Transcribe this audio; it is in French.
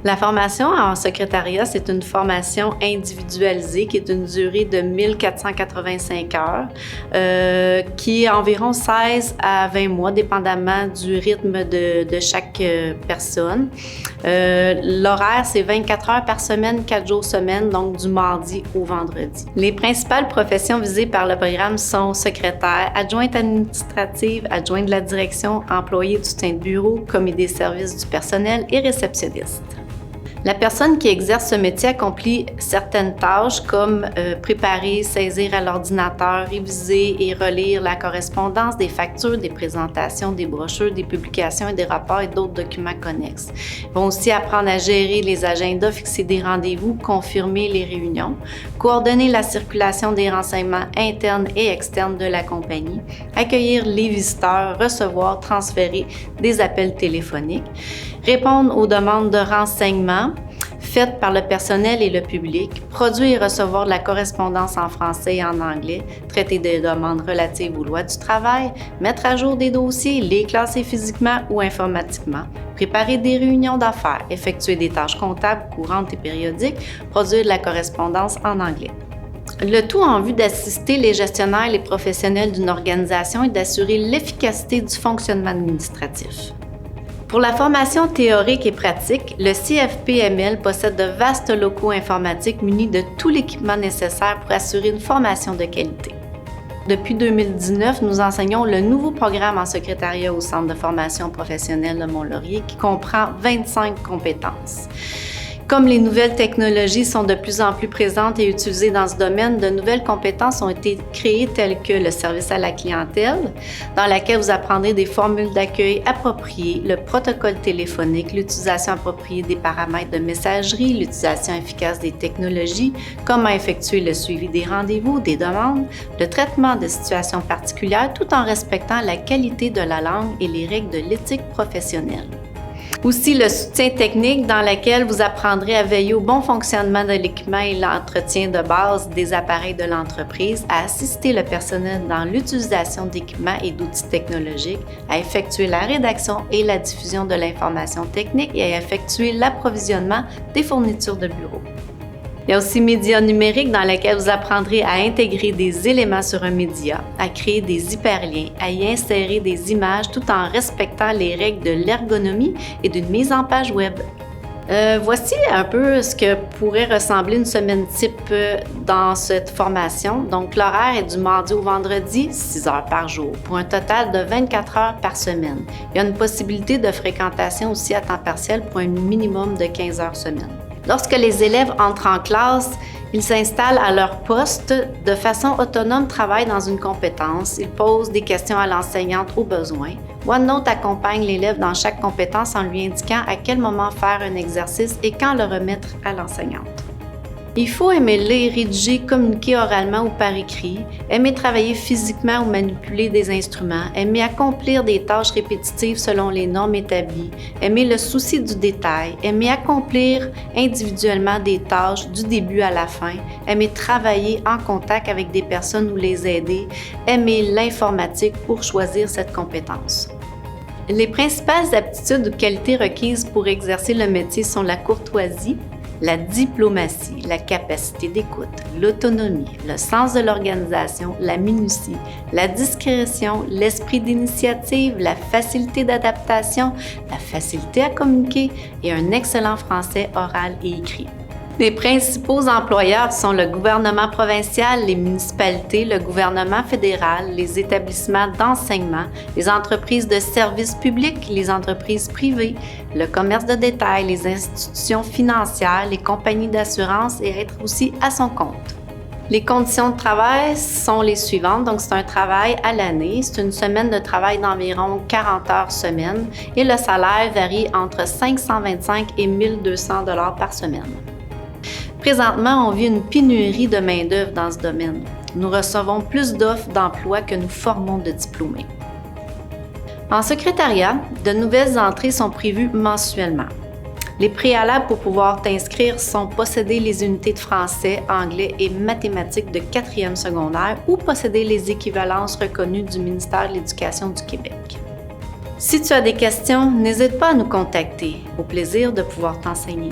La formation en secrétariat, c'est une formation individualisée qui est d'une durée de 1485 heures, qui est environ 16 à 20 mois, dépendamment du rythme de chaque personne. L'horaire, c'est 24 heures par semaine, 4 jours semaine, donc du mardi au vendredi. Les principales professions visées par le programme sont secrétaire, adjointe administrative, adjointe de la direction, employé du soutien de bureau, commis des services du personnel et réceptionniste. La personne qui exerce ce métier accomplit certaines tâches comme préparer, saisir à l'ordinateur, réviser et relire la correspondance, des factures, des présentations, des brochures, des publications et des rapports et d'autres documents connexes. Ils vont aussi apprendre à gérer les agendas, fixer des rendez-vous, confirmer les réunions, coordonner la circulation des renseignements internes et externes de la compagnie, accueillir les visiteurs, recevoir, transférer des appels téléphoniques, répondre aux demandes de renseignements faites par le personnel et le public, produire et recevoir de la correspondance en français et en anglais, traiter des demandes relatives aux lois du travail, mettre à jour des dossiers, les classer physiquement ou informatiquement, préparer des réunions d'affaires, effectuer des tâches comptables courantes et périodiques, produire de la correspondance en anglais. Le tout en vue d'assister les gestionnaires et les professionnels d'une organisation et d'assurer l'efficacité du fonctionnement administratif. Pour la formation théorique et pratique, le CFPML possède de vastes locaux informatiques munis de tout l'équipement nécessaire pour assurer une formation de qualité. Depuis 2019, nous enseignons le nouveau programme en secrétariat au Centre de formation professionnelle de Mont-Laurier qui comprend 25 compétences. Comme les nouvelles technologies sont de plus en plus présentes et utilisées dans ce domaine, de nouvelles compétences ont été créées telles que le service à la clientèle, dans laquelle vous apprendrez des formules d'accueil appropriées, le protocole téléphonique, l'utilisation appropriée des paramètres de messagerie, l'utilisation efficace des technologies, comment effectuer le suivi des rendez-vous, des demandes, le traitement de situations particulières tout en respectant la qualité de la langue et les règles de l'éthique professionnelle. Aussi, le soutien technique dans lequel vous apprendrez à veiller au bon fonctionnement de l'équipement et l'entretien de base des appareils de l'entreprise, à assister le personnel dans l'utilisation d'équipements et d'outils technologiques, à effectuer la rédaction et la diffusion de l'information technique et à effectuer l'approvisionnement des fournitures de bureau. Il y a aussi médias numériques dans lesquels vous apprendrez à intégrer des éléments sur un média, à créer des hyperliens, à y insérer des images tout en respectant les règles de l'ergonomie et d'une mise en page web. Voici un peu ce que pourrait ressembler une semaine type dans cette formation. Donc, l'horaire est du mardi au vendredi, 6 heures par jour, pour un total de 24 heures par semaine. Il y a une possibilité de fréquentation aussi à temps partiel pour un minimum de 15 heures semaine. Lorsque les élèves entrent en classe, ils s'installent à leur poste de façon autonome, travaillent dans une compétence, ils posent des questions à l'enseignante au besoin. OneNote accompagne l'élève dans chaque compétence en lui indiquant à quel moment faire un exercice et quand le remettre à l'enseignante. Il faut aimer lire, rédiger, communiquer oralement ou par écrit, aimer travailler physiquement ou manipuler des instruments, aimer accomplir des tâches répétitives selon les normes établies, aimer le souci du détail, aimer accomplir individuellement des tâches du début à la fin, aimer travailler en contact avec des personnes ou les aider, aimer l'informatique pour choisir cette compétence. Les principales aptitudes ou qualités requises pour exercer le métier sont la courtoisie, la diplomatie, la capacité d'écoute, l'autonomie, le sens de l'organisation, la minutie, la discrétion, l'esprit d'initiative, la facilité d'adaptation, la facilité à communiquer et un excellent français oral et écrit. Les principaux employeurs sont le gouvernement provincial, les municipalités, le gouvernement fédéral, les établissements d'enseignement, les entreprises de services publics, les entreprises privées, le commerce de détail, les institutions financières, les compagnies d'assurance et être aussi à son compte. Les conditions de travail sont les suivantes. Donc, c'est un travail à l'année. C'est une semaine de travail d'environ 40 heures semaine et le salaire varie entre 525 et 1 200 $ par semaine. Présentement, on vit une pénurie de main-d'œuvre dans ce domaine. Nous recevons plus d'offres d'emploi que nous formons de diplômés. En secrétariat, de nouvelles entrées sont prévues mensuellement. Les préalables pour pouvoir t'inscrire sont posséder les unités de français, anglais et mathématiques de 4e secondaire ou posséder les équivalences reconnues du ministère de l'Éducation du Québec. Si tu as des questions, n'hésite pas à nous contacter. Au plaisir de pouvoir t'enseigner.